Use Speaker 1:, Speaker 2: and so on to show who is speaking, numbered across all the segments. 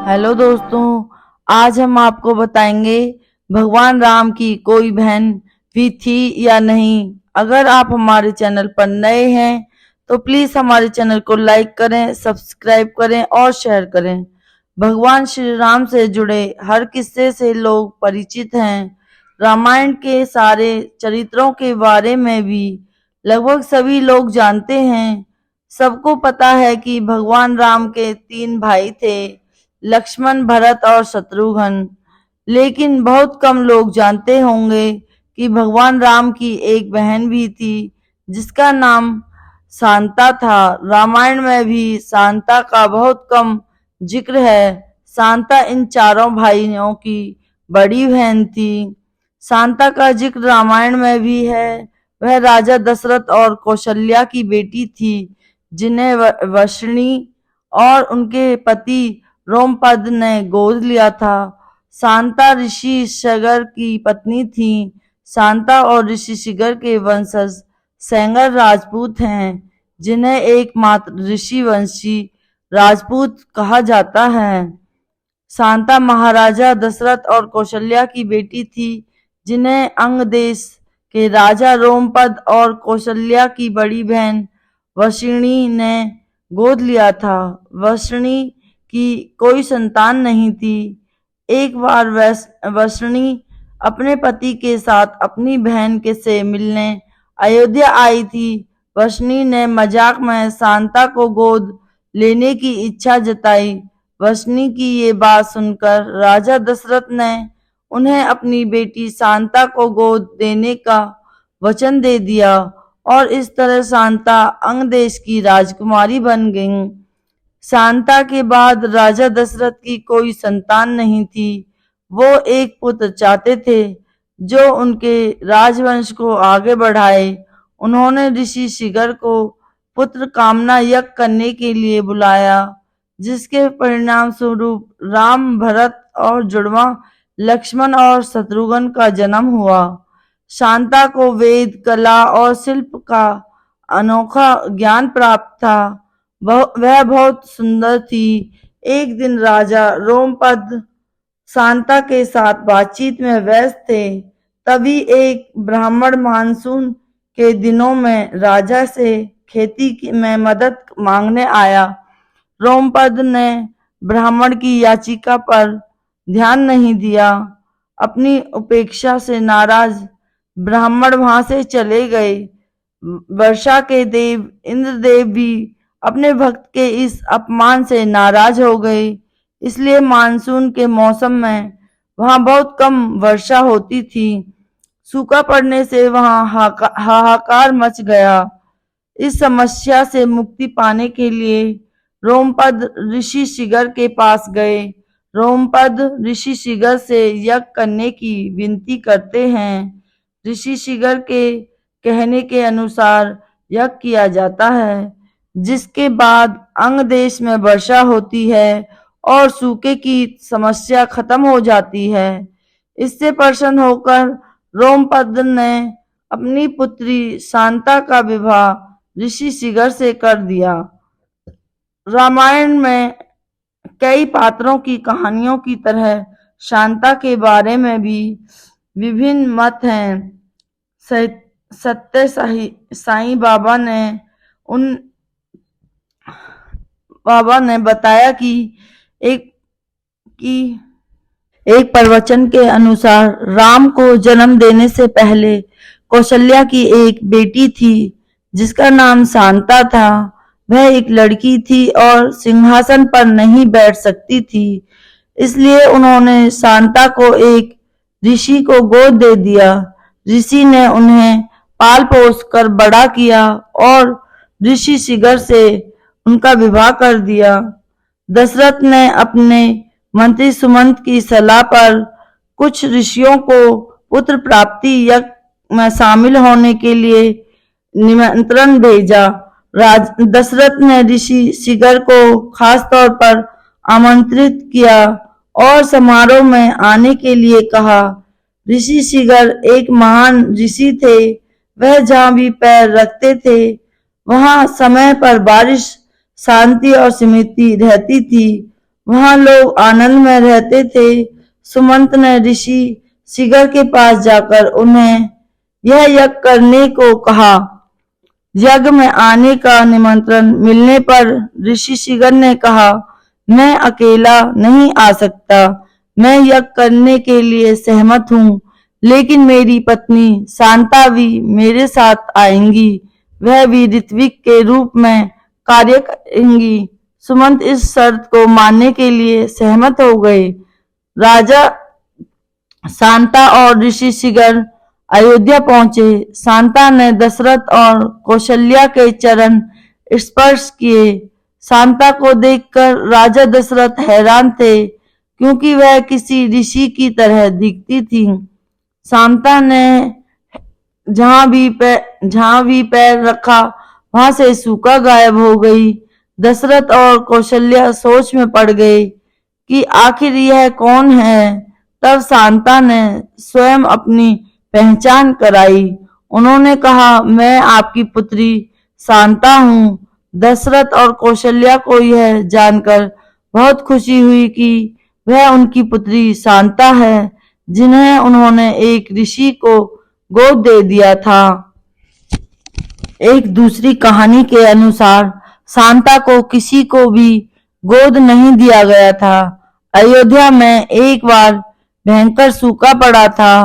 Speaker 1: Hello दोस्तों, आज हम आपको बताएंगे भगवान राम की कोई बहन भी थी या नहीं। अगर आप हमारे चैनल पर नए हैं तो प्लीज हमारे चैनल को लाइक करें, सब्सक्राइब करें और शेयर करें। भगवान श्री राम से जुड़े हर किस्से से लोग परिचित हैं। रामायण के सारे चरित्रों के बारे में भी लगभग सभी लोग जानते हैं। सबको पता है कि भगवान राम के 3 भाई थे, लक्ष्मण, भरत और शत्रुघ्न। लेकिन बहुत कम लोग जानते होंगे कि भगवान राम की एक बहन भी थी जिसका नाम शांता था। रामायण में भी शांता का बहुत कम जिक्र है। शांता इन चारों भाइयों की बड़ी बहन थी। शांता का जिक्र रामायण में भी है। वह राजा दशरथ और कौशल्या की बेटी थी जिन्हें वर्षिणी और उनके पति रोमपद ने गोद लिया था। शांता ऋषि शिगर की पत्नी थी। शांता और ऋषि शिगर के वंशज सेंगर राजपूत हैं जिन्हें एकमात्र ऋषि वंशी राजपूत कहा जाता है। शांता महाराजा दशरथ और कौशल्या की बेटी थी जिन्हें अंग देश के राजा रोमपद और कौशल्या की बड़ी बहन वर्षिणी ने गोद लिया था। वर्षिणी की कोई संतान नहीं थी। एक बार वर्षिणी अपने पति के साथ अपनी बहन के से मिलने अयोध्या आई थी। वर्षिणी ने मजाक में शांता को गोद लेने की इच्छा जताई। वर्षिणी की ये बात सुनकर राजा दशरथ ने उन्हें अपनी बेटी शांता को गोद देने का वचन दे दिया और इस तरह शांता अंग देश की राजकुमारी बन गई। शांता के बाद राजा दशरथ की कोई संतान नहीं थी। वो एक पुत्र चाहते थे जो उनके राजवंश को आगे बढ़ाए। उन्होंने ऋषि शिगर को पुत्र कामना यज्ञ करने के लिए बुलाया, जिसके परिणाम स्वरूप राम, भरत और जुड़वा लक्ष्मण और शत्रुघ्न का जन्म हुआ। शांता को वेद, कला और शिल्प का अनोखा ज्ञान प्राप्त था। वह बहुत सुंदर थी। एक दिन राजा रोमपद शांता के साथ बातचीत में व्यस्त थे। तभी एक ब्राह्मण मानसून के दिनों में राजा से खेती में मदद मांगने आया। रोमपद ने ब्राह्मण की याचिका पर ध्यान नहीं दिया। अपनी उपेक्षा से नाराज ब्राह्मण वहां से चले गए। वर्षा के देव इंद्रदेव भी अपने भक्त के इस अपमान से नाराज हो गए। इसलिए मानसून के मौसम में वहां बहुत कम वर्षा होती थी। सूखा पड़ने से वहां हाहाकार मच गया। इस समस्या से मुक्ति पाने के लिए रोमपद ऋषि शिगर के पास गए। रोमपद ऋषि शिगर से यज्ञ करने की विनती करते हैं। ऋषि शिगर के कहने के अनुसार यज्ञ किया जाता है, जिसके बाद अंग देश में वर्षा होती है और सूखे की समस्या खत्म हो जाती है। इससे प्रसन्न होकर रोमपद ने अपनी पुत्री शांता का विवाह ऋषि शिगर से कर दिया। रामायण में कई पात्रों की कहानियों की तरह शांता के बारे में भी विभिन्न मत हैं। सत्य साईं बाबा ने बताया कि एक प्रवचन के अनुसार राम को जन्म देने से पहले कौशल्या की एक बेटी थी जिसका नाम शांता था। वह एक लड़की थी और सिंहासन पर नहीं बैठ सकती थी, इसलिए उन्होंने शांता को एक ऋषि को गोद दे दिया। ऋषि ने उन्हें पाल पोस कर बड़ा किया और ऋषि शिगर से उनका विवाह कर दिया। दशरथ ने अपने मंत्री सुमंत की सलाह पर कुछ ऋषियों को पुत्र प्राप्ति यज्ञ में शामिल होने के लिए निमंत्रण भेजा। दशरथ ने ऋषि शिगर को खास तौर पर आमंत्रित किया और समारोह में आने के लिए कहा। ऋषि शिगर एक महान ऋषि थे। वह जहाँ भी पैर रखते थे वहां समय पर बारिश, शांति और समृद्धि रहती थी। वहां लोग आनंद में रहते थे। सुमंत ने ऋषि शिगर के पास जाकर उन्हें यह यज्ञ करने को कहा। यज्ञ में आने का निमंत्रण मिलने पर ऋषि शिगर ने कहा, मैं अकेला नहीं आ सकता। मैं यज्ञ करने के लिए सहमत हूँ, लेकिन मेरी पत्नी शांता भी मेरे साथ आएंगी। वह भी ऋत्विक के रूप में कार्य करेंगी। सुमंत इस शर्त को मानने के लिए सहमत हो गए। राजा शांता और ऋषि शिगर अयोध्या पहुंचे। शांता ने दशरथ और कौशल्या के चरण स्पर्श किए। शांता को देखकर राजा दशरथ हैरान थे, क्योंकि वह किसी ऋषि की तरह दिखती थी। शांता ने जहां भी पैर रखा, वहां से सूखा गायब हो गई। दशरथ और कौशल्या सोच में पड़ गए कि आखिर यह कौन है। तब शांता ने स्वयं अपनी पहचान कराई। उन्होंने कहा, मैं आपकी पुत्री शांता हूँ। दशरथ और कौशल्या को यह जानकर बहुत खुशी हुई कि वह उनकी पुत्री शांता है, जिन्हें उन्होंने एक ऋषि को गोद दे दिया था। एक दूसरी कहानी के अनुसार शांता को किसी को भी गोद नहीं दिया गया था। अयोध्या में एक बार भयंकर सूखा पड़ा था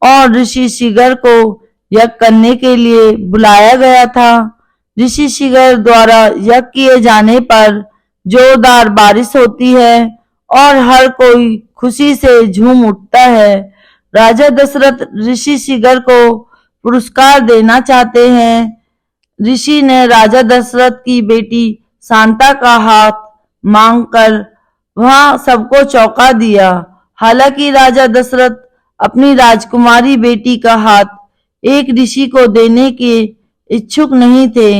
Speaker 1: और ऋषि शिगर को यज्ञ करने के लिए बुलाया गया था। ऋषि शिगर द्वारा यज्ञ किए जाने पर जोरदार बारिश होती है और हर कोई खुशी से झूम उठता है। राजा दशरथ ऋषि शिगर को पुरस्कार देना चाहते हैं। ऋषि ने राजा दशरथ की बेटी शांता का हाथ मांगकर वहां सबको चौंका दिया। हालांकि राजा दशरथ अपनी राजकुमारी बेटी का हाथ एक ऋषि को देने के इच्छुक नहीं थे,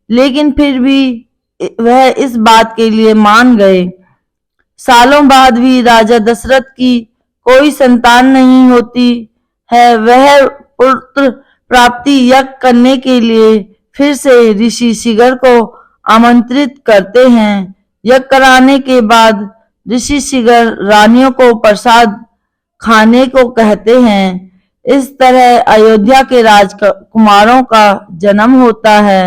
Speaker 1: लेकिन फिर भी वह इस बात के लिए मान गए। सालों बाद भी राजा दशरथ की कोई संतान नहीं होती है। वह पुत्र प्राप्ति यज्ञ करने के लिए फिर से ऋषि शिगर को आमंत्रित करते हैं। यज्ञ कराने के बाद ऋषि शिगर रानियों को प्रसाद खाने को कहते हैं। इस तरह अयोध्या के राजकुमारों का जन्म होता है।